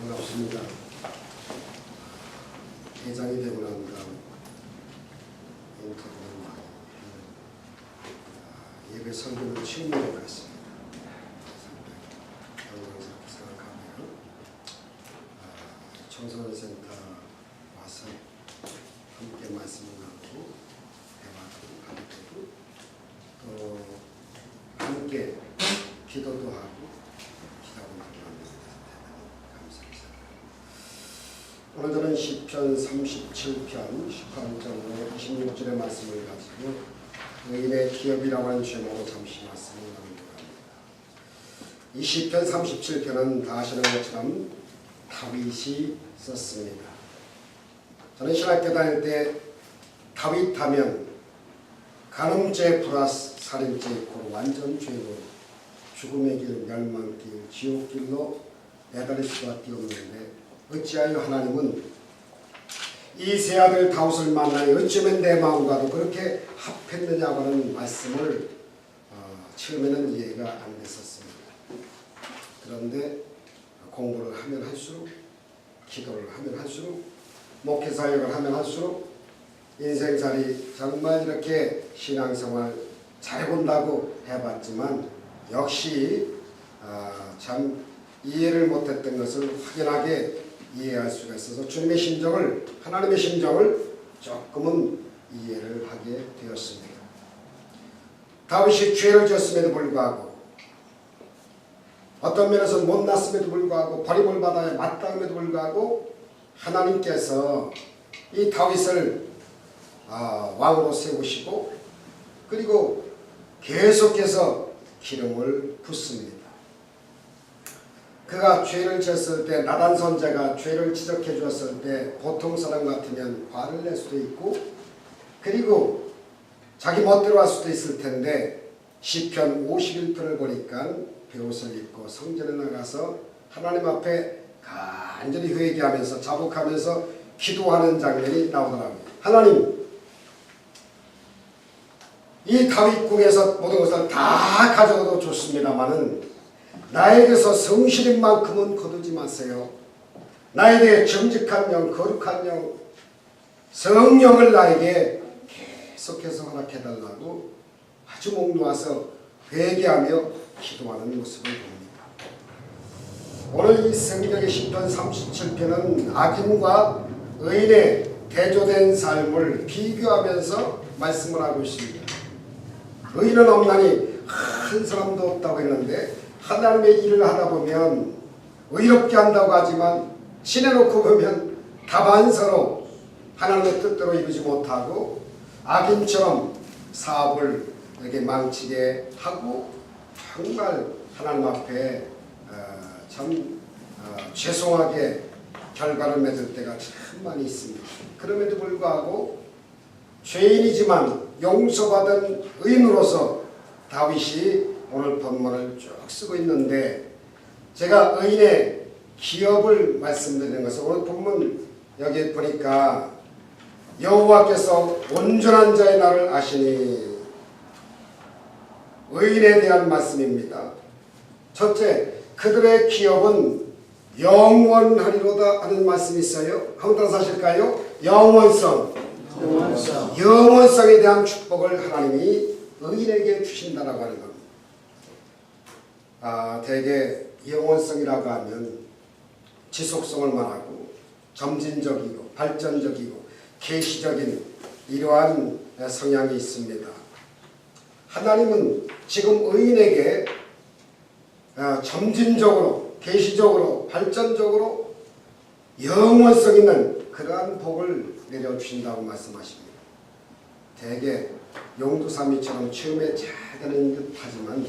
반갑습니다. 회장이 되고 난 다음 인터뷰를 많이 했는데 예배 설교는 취미로 했습니다. 영광스럽게 생각하고요. 청소년센터 와서 함께 말씀을 나누고 대화도 할 때도 또 함께 기도도 하고 오늘 저는 시편 37편 18절로 26절의 말씀을 가지고 의인의 기업이라고 하는 제목으로 잠시 말씀을 나누려고 합니다. 이 시편 37편은 다 아시는 것처럼 다윗이 썼습니다. 저는 신학교 다닐 때 다윗 하면 간음죄 플러스 살인죄 있고 완전 죄로 죽음의 길, 멸망길, 지옥길로 내달릴 수밖에 없는데 어찌하여 하나님은 이 세 아들 다윗을 만나니 어쩌면 내 마음과도 그렇게 합했느냐고 하는 말씀을 처음에는 이해가 안 됐었습니다. 그런데 공부를 하면 할수록, 기도를 하면 할수록, 목회사역을 하면 할수록 인생살이 정말 이렇게 신앙생활 잘해본다고 해봤지만 역시 참 이해를 못했던 것을 확연하게 이해할 수가 있어서 주님의 심정을, 하나님의 심정을 조금은 이해를 하게 되었습니다. 다윗이 죄를 지었음에도 불구하고 어떤 면에서 못났음에도 불구하고 버림을 받아야 마땅함에도 불구하고 하나님께서 이 다윗을 왕으로 세우시고 그리고 계속해서 기름을 붓습니다. 그가 죄를 지었을 때 나단 선지자가 죄를 지적해 주었을 때 보통 사람 같으면 화를 낼 수도 있고 그리고 자기 멋대로 할 수도 있을 텐데 시편 51편을 보니까 베옷을 입고 성전에 나가서 하나님 앞에 간절히 회개하면서 자복하면서 기도하는 장면이 나오더라고요. 하나님, 이 다윗 궁에서 모든 것을 다 가져가도 좋습니다마는 나에게서 성실인 만큼은 거두지 마세요. 나에 대해 정직한 영, 거룩한 영, 성령을 나에게 계속해서 허락해달라고 아주 목 놓아서 회개하며 기도하는 모습을 봅니다. 오늘 이 성경의 시편 37편은 악인과 의인의 대조된 삶을 비교하면서 말씀을 하고 있습니다. 의인은 없나니 한 사람도 없다고 했는데 하나님의 일을 하다 보면 의롭게 한다고 하지만 지내놓고 보면 다반서로 하나님의 뜻대로 이루지 못하고 악인처럼 사업을 이렇게 망치게 하고 정말 하나님 앞에 참 죄송하게 결과를 맺을 때가 참 많이 있습니다. 그럼에도 불구하고 죄인이지만 용서받은 의인으로서 다윗이 오늘 본문을 쭉 쓰고 있는데 제가 의인의 기업을 말씀드리는 것은 오늘 본문 여기 보니까 여호와께서 온전한 자의 나를 아시니 의인에 대한 말씀입니다. 첫째, 그들의 기업은 영원하리로다 하는 말씀이 있어요. 한번 따라서 하실까요? 영원성에 대한 축복을 하나님이 의인에게 주신다라고 하는 겁니다. 대개 영원성이라고 하면 지속성을 말하고 점진적이고 발전적이고 계시적인 이러한 성향이 있습니다. 하나님은 지금 의인에게 점진적으로 계시적으로 발전적으로 영원성 있는 그러한 복을 내려주신다고 말씀하십니다. 대개 용두사미처럼 처음에 잘 되는 듯 하지만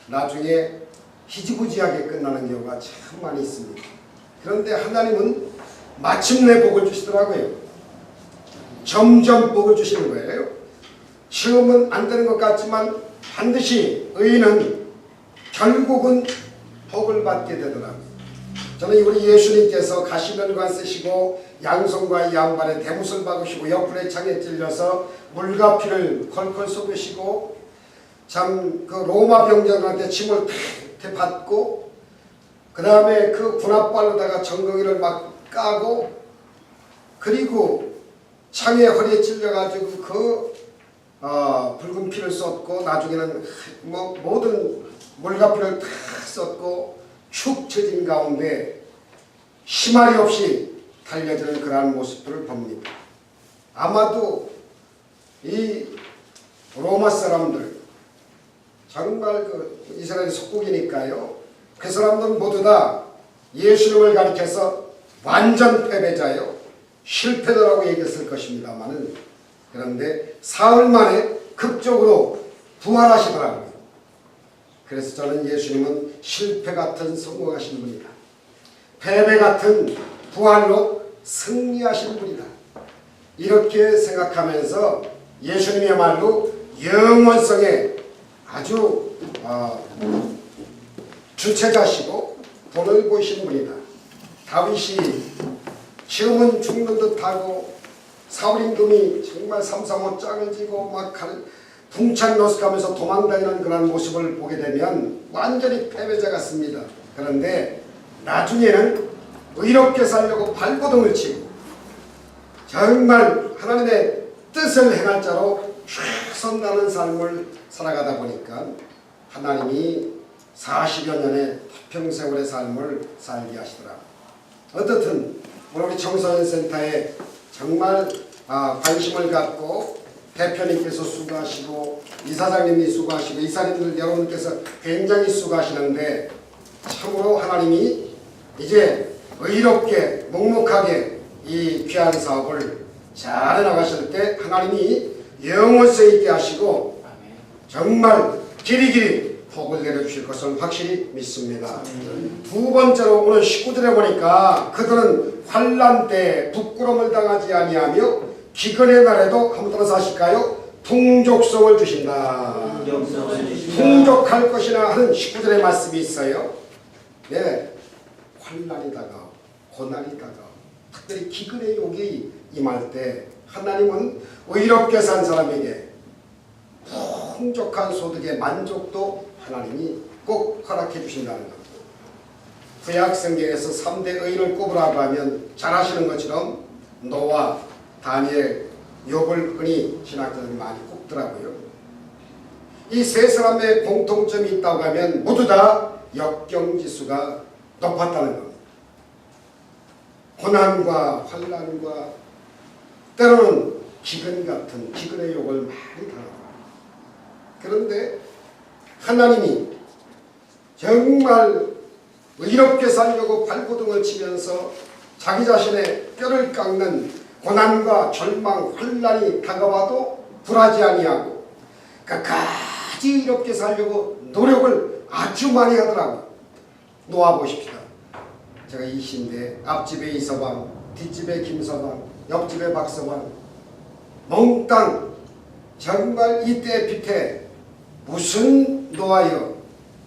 나중에 희지부지하게 끝나는 경우가 참 많이 있습니다. 그런데 하나님은 마침내 복을 주시더라고요. 점점 복을 주시는 거예요. 처음은 안 되는 것 같지만 반드시 의인은 결국은 복을 받게 되더라고요. 저는 우리 예수님께서 가시면관 쓰시고 양손과 양발에 대못을 박으시고 옆구리에 창에 찔려서 물과 피를 컬컬 쏟으시고 참 그 로마 병정한테 침을 탁 받고 그 다음에 그 분합발로다가 정거기를 막 까고 그리고 창에 허리에 찔려가지고 그 붉은 피를 쏟고 나중에는 뭐 모든 물가피를 다 쏟고 축 처진 가운데 희말이 없이 달려드는 그러한 모습들을 봅니다. 아마도 이 로마 사람들 정말 그 이스라엘 속국이니까요. 그 사람들은 모두 다 예수님을 가리켜서 완전 패배자요. 실패자라고 얘기했을 것입니다만은 그런데 사흘 만에 극적으로 부활하시더라고요. 그래서 저는 예수님은 실패 같은 성공하신 분이다. 패배 같은 부활로 승리하신 분이다. 이렇게 생각하면서 예수님이야말로 영원성의 아주 주체자시고 본을 보이신 분이다. 다윗이 처음은 죽는 듯하고 사울 임금이 정말 삼삼오 짝을 지고 막 풍창노숙하면서 도망다니는 그런 모습을 보게 되면 완전히 패배자 같습니다. 그런데 나중에는 의롭게 살려고 발버둥을 치고 정말 하나님의 뜻을 행할 자로 최선 나는 삶을 살아가다 보니까 하나님이 40여 년의 태평세월의 삶을 살게 하시더라고요. 어떻든 우리 청소년 센터에 정말 관심을 갖고 대표님께서 수고하시고 이사장님이 수고하시고 이사님들 여러분께서 굉장히 수고하시는데 참으로 하나님이 이제 의롭게 묵묵하게 이 귀한 사업을 잘 해나가실 때 하나님이 영원성 있게 하시고 정말 길이길이 복을 내려주실 것을 확실히 믿습니다. 두 번째로 오늘 19절에 보니까 그들은 환난 때 부끄러움을 당하지 아니하며 기근의 날에도 한번 따라서 하실까요? 풍족성을 주신다. 풍족할 것이나 하는 19절의 말씀이 있어요. 네, 환난이 다가오고 고난이 다가오고 특별히 기근의 욕이 임할 때 하나님은 의롭게 산 사람에게 풍족한 소득의 만족도 하나님이 꼭 허락해 주신다는 겁니다. 구약 성경에서 3대 의인을 꼽으라고 하면 잘 아시는 것처럼 노아, 다니엘, 욥을 흔히 신학자들이 많이 꼽더라고요. 이 세 사람의 공통점이 있다고 하면 모두 다 역경지수가 높았다는 겁니다. 고난과 환난과 때로는 기근 같은 기근의 욕을 많이 당합니다. 그런데 하나님이 정말 의롭게 살려고 발버둥을 치면서 자기 자신의 뼈를 깎는 고난과 절망, 환난이 다가와도 굴하지 아니하고 끝까지 의롭게 살려고 노력을 아주 많이 하더라고요. 놓아보십시다. 제가 이 시인데 앞집에 이서방, 뒷집에 김서방, 옆집에 박서방 몽땅 정말 이때 빛에 무슨 노아여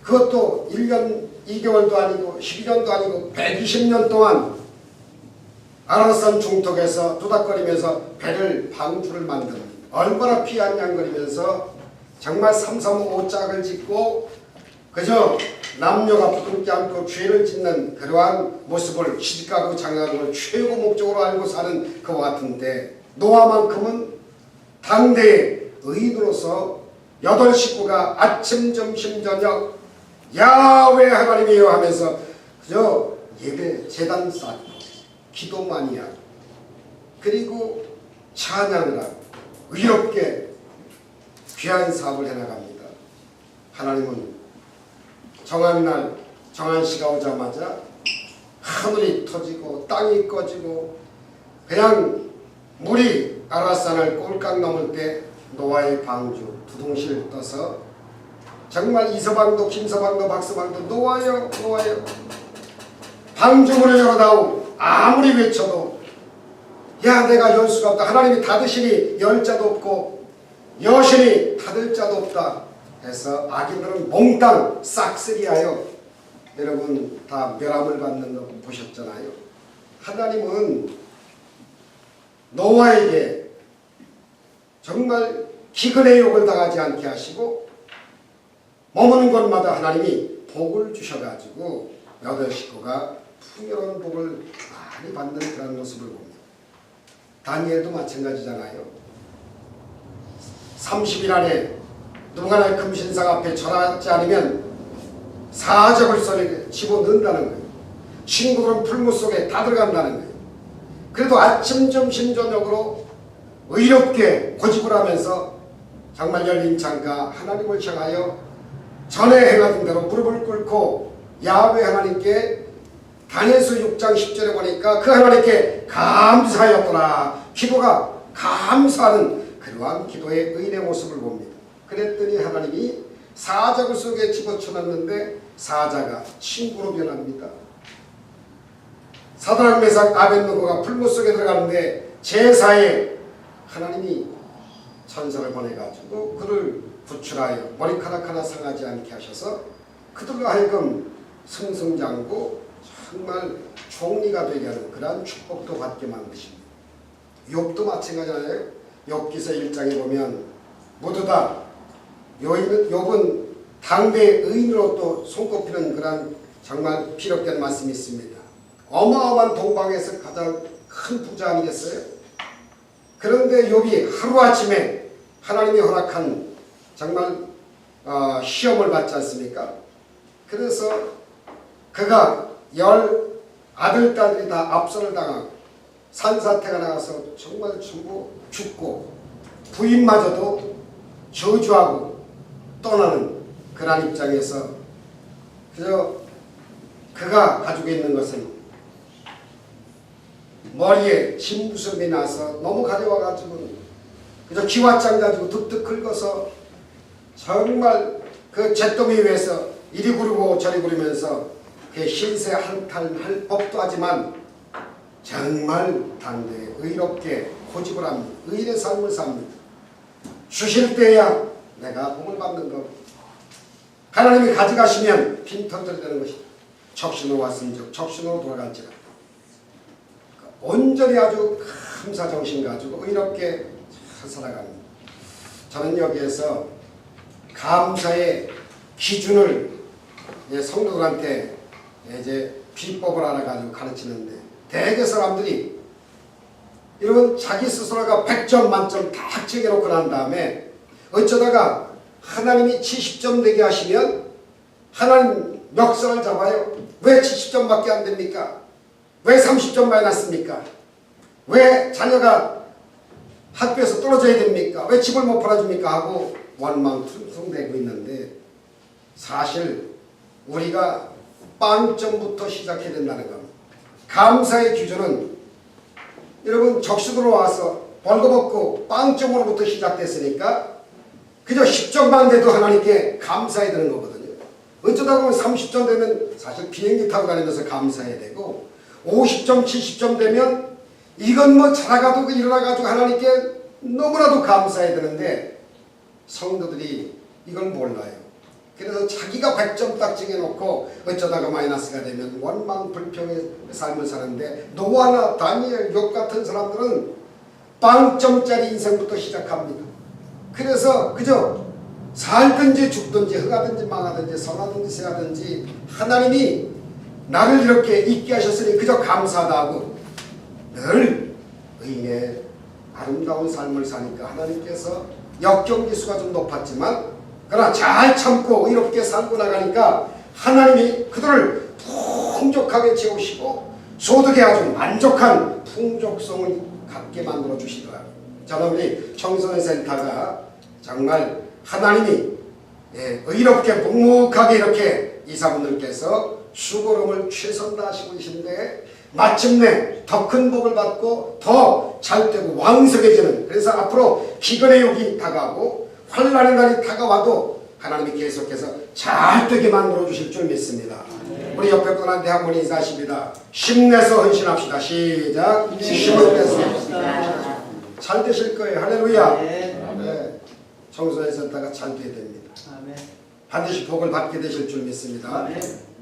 그것도 1년 2개월도 아니고 12년도 아니고 120년 동안 아라산 중턱에서 두닥거리면서 배를 방주를 만듭니다. 얼마나 피한양거리면서 정말 삼삼오오 짝을 짓고 그저 남녀가 부둥켜 안고 죄를 짓는 그러한 모습을 시집가고 장가를 최고 목적으로 알고 사는 그와 같은데 노아만큼은 당대의 의인으로서 8 식구가 아침 점심 저녁 야훼 하나님이여 하면서 그저 예배 제단 쌓고 기도 많이 하고 그리고 찬양을 하고 의롭게 귀한 사업을 해나갑니다. 하나님은 정한 날 정한 시가 오자마자 하늘이 터지고 땅이 꺼지고 그냥 물이 아라산을 꼴깍 넘을 때 노아의 방주 두둥실 떠서 정말 이서방도 김서방도 박서방도 노아여 노아여 방주문을 열어다오. 아무리 외쳐도 야 내가 열 수가 없다. 하나님이 닫으시니 열 자도 없고 여신이 닫을 자도 없다 해서 아기들은 몽땅 싹쓸이하여 여러분 다 멸함을 받는 거 보셨잖아요. 하나님은 노아에게 정말 기근의 욕을 당하지 않게 하시고 머무는 곳마다 하나님이 복을 주셔가지고 여덟 식구가 풍요로운 복을 많이 받는 그런 모습을 봅니다. 다니엘도 마찬가지잖아요. 30일 안에 누군가의 금신상 앞에 절하지 않으면 사적을 소리를 집어넣는다는 거예요. 친구들은 풀무 속에 다 들어간다는 거예요. 그래도 아침, 점심, 저녁으로 의롭게 고집을 하면서 정말 열린 창가 하나님을 향하여 전에 행하던 대로 무릎을 꿇고 야훼 하나님께 다니엘서 6장 10절에 보니까 그 하나님께 감사하였더라. 기도가 감사하는 그러한 기도의 의인의 모습을 봅니다. 그랬더니 하나님이 사자굴 속에 집어쳐놨는데 사자가 친구로 변합니다. 사드락 메삭 아벳느고가 풀무 속에 들어가는데 제사에 하나님이 천사를 보내가지고 그를 구출하여 머리카락 하나 상하지 않게 하셔서 그들로 하여금 승승장구 정말 총리가 되게 하는 그러한 축복도 받게 만드십니다. 욥도 마찬가지잖아요. 욥기서 1장에 보면 모두 다 욥은 당대의 의인으로 또 손꼽히는 그러한 정말 비롯된 말씀이 있습니다. 어마어마한 동방에서 가장 큰 부자 아니겠어요? 그런데 욥이 하루아침에 하나님이 허락한 정말 시험을 받지 않습니까? 그래서 그가 10 아들, 딸들이 다 압선을 당하고 산사태가 나가서 정말 전부 죽고 부인마저도 저주하고 떠나는 그런 입장에서 그저 그가 가지고 있는 것은 머리에 진무섬이 나서 너무 가려워가지고 그저 기와장 가지고 득득 긁어서 정말 그 잿더미 위에서 이리 구르고 저리 구르면서 그 신세 한탄할 법도 하지만 정말 당대에 의롭게 고집을 합니다. 의인의 삶을 삽니다. 주실 때야 내가 복을 받는 것. 하나님이 가져가시면 빈털털이 되는 것이다. 적신으로 왔음즉 적신으로 돌아갈지라. 온전히 아주 감사정신 가지고 의롭게 살아갑니다. 저는 여기에서 감사의 기준을 성도들한테 이제 비법을 알아가지고 가르치는데 대개 사람들이 여러분 자기 스스로가 100점 만점 다 챙겨놓고 난 다음에 어쩌다가 하나님이 70점 되게 하시면 하나님 멱살을 잡아요. 왜 70점밖에 안 됩니까? 왜 30점 마이너스입니까? 왜 자녀가 학교에서 떨어져야 됩니까? 왜 집을 못 팔아줍니까? 하고 원망퉁퉁대고 있는데 사실 우리가 빵점부터 시작해야 된다는 겁니다. 감사의 기준은 여러분 적수들로 와서 벌거벗고 빵점으로부터 시작됐으니까 그저 10점만 돼도 하나님께 감사해야 되는 거거든요. 어쩌다 보면 30점 되면 사실 비행기 타고 다니면서 감사해야 되고 50점 70점 되면 이건 뭐 자라가도 일어나가지고 하나님께 너무나도 감사해야 되는데 성도들이 이걸 몰라요. 그래서 자기가 100점 딱 정해놓고 어쩌다가 마이너스가 되면 원망 불평의 삶을 사는데 노아나 다니엘, 욥 같은 사람들은 빵점짜리 인생부터 시작합니다. 그래서 그저 살든지 죽든지 흥하든지 망하든지 성하든지 세하든지 하나님이 나를 이렇게 있게 하셨으니 그저 감사하다 하고 늘 의인의 아름다운 삶을 사니까 하나님께서 역경지수가 좀 높았지만 그러나 잘 참고 의롭게 살고 나가니까 하나님이 그들을 풍족하게 채우시고 소득에 아주 만족한 풍족성을 갖게 만들어 주시더라고요. 저는 우리 청소년 센터가 정말 하나님이 의롭게 묵묵하게 이렇게 이사분들께서 수고름을 최선 다하시고 계신데 마침내 더 큰 복을 받고 더 잘되고 왕성해지는, 그래서 앞으로 기근의 욕이 다가오고 환난의 날이 다가와도 하나님이 계속해서 잘되게 만들어 주실 줄 믿습니다. 우리 옆에 분한테 한번 인사하십니다. 힘내서 헌신합시다. 시작. 힘을 내서 잘 되실 거예요. 할렐루야. 네. 청소년 센터가 잘 돼야 됩니다. 반드시 복을 받게 되실 줄 믿습니다.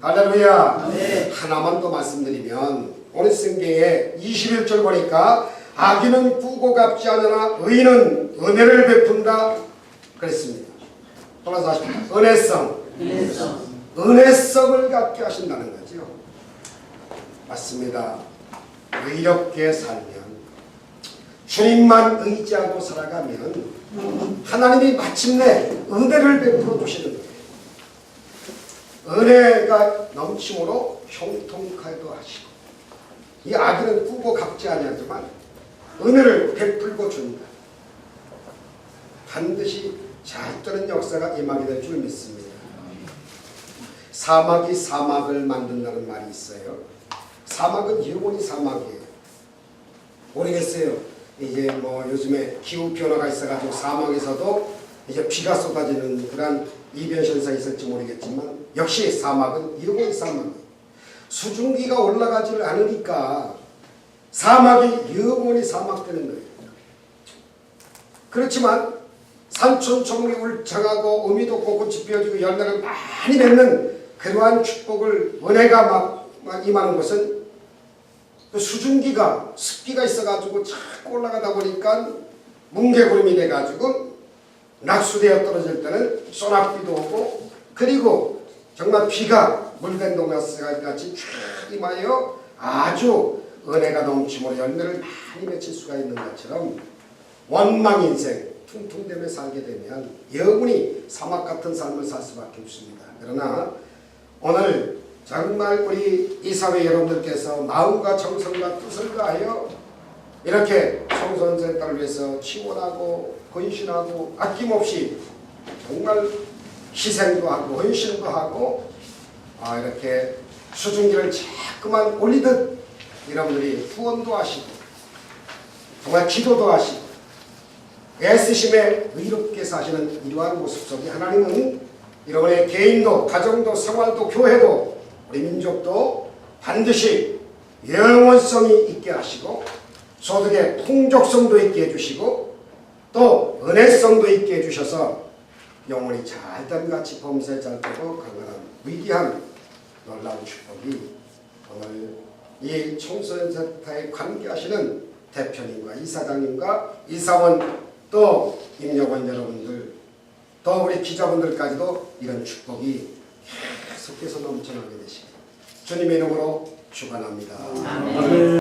할렐루야. 하나만 더 말씀드리면 오늘 성경에 21절 보니까 악인은 꾸고 갚지 않으나 의인은 은혜를 베푼다 그랬습니다. 돌아서 하십니다. 은혜성. 은혜성을 갖게 하신다는 거죠. 맞습니다. 의롭게 살면, 주님만 의지하고 살아가면 하나님이 마침내 은혜를 베풀어 주시는 거예요. 은혜가 넘침으로 형통하여도 하시고, 이 악인은 꾸고 갚지 아니하지만 은혜를 베풀고 준다. 반드시 잘 되는 역사가 임하게 될 줄 믿습니다. 사막이 사막을 만든다는 말이 있어요. 사막은 영원히 사막이에요. 모르겠어요. 이제 뭐 요즘에 기후 변화가 있어가지고 사막에서도 이제 비가 쏟아지는 그런 이변 현상이 있을지 모르겠지만 역시 사막은 영원히 사막이에요. 수증기가 올라가지를 않으니까 사막이 영원히 사막되는 거예요. 그렇지만 산천초목이 울창하고 어미도 꽃꽃이 피어지고 열매를 많이 맺는 그러한 축복을 은혜가 막 임하는 것은 그 수증기가 습기가 있어가지고 자꾸 올라가다 보니까 뭉게구름이 돼가지고 낙수되어 떨어질 때는 소낙비도 오고, 그리고 정말 비가 물된 동화같이 쫙 임하여 아주 은혜가 넘치므로 열매를 많이 맺힐 수가 있는 것처럼 원망 인생 퉁퉁대며 살게 되면 영원히 사막 같은 삶을 살 수밖에 없습니다. 그러나 오늘 정말 우리 이사회 여러분들께서 마음과 정성과 뜻을 다하여 이렇게 청소년들을 위해서 치원하고 헌신하고 아낌없이 정말 희생도 하고 헌신도 하고 이렇게 수증기를 자꾸만 올리듯 여러분들이 후원도 하시고 정말 기도도 하시고 애쓰심에 의롭게 사시는 이러한 모습 속에 하나님은 여러분의 개인도 가정도 생활도 교회도 우리 민족도 반드시 영원성이 있게 하시고 소득의 풍족성도 있게 해주시고 또 은혜성도 있게 해주셔서 영원히 잘됨같이 범사에 잘되고 강건한 위대한 놀라운 축복이 오늘 이 청소년 센터에 관계하시는 대표님과 이사장님과 이사원 또 임직원 여러분들 또 우리 기자분들까지도 이런 축복이 계속해서 넘쳐나게 되시길 주님의 이름으로 축원합니다.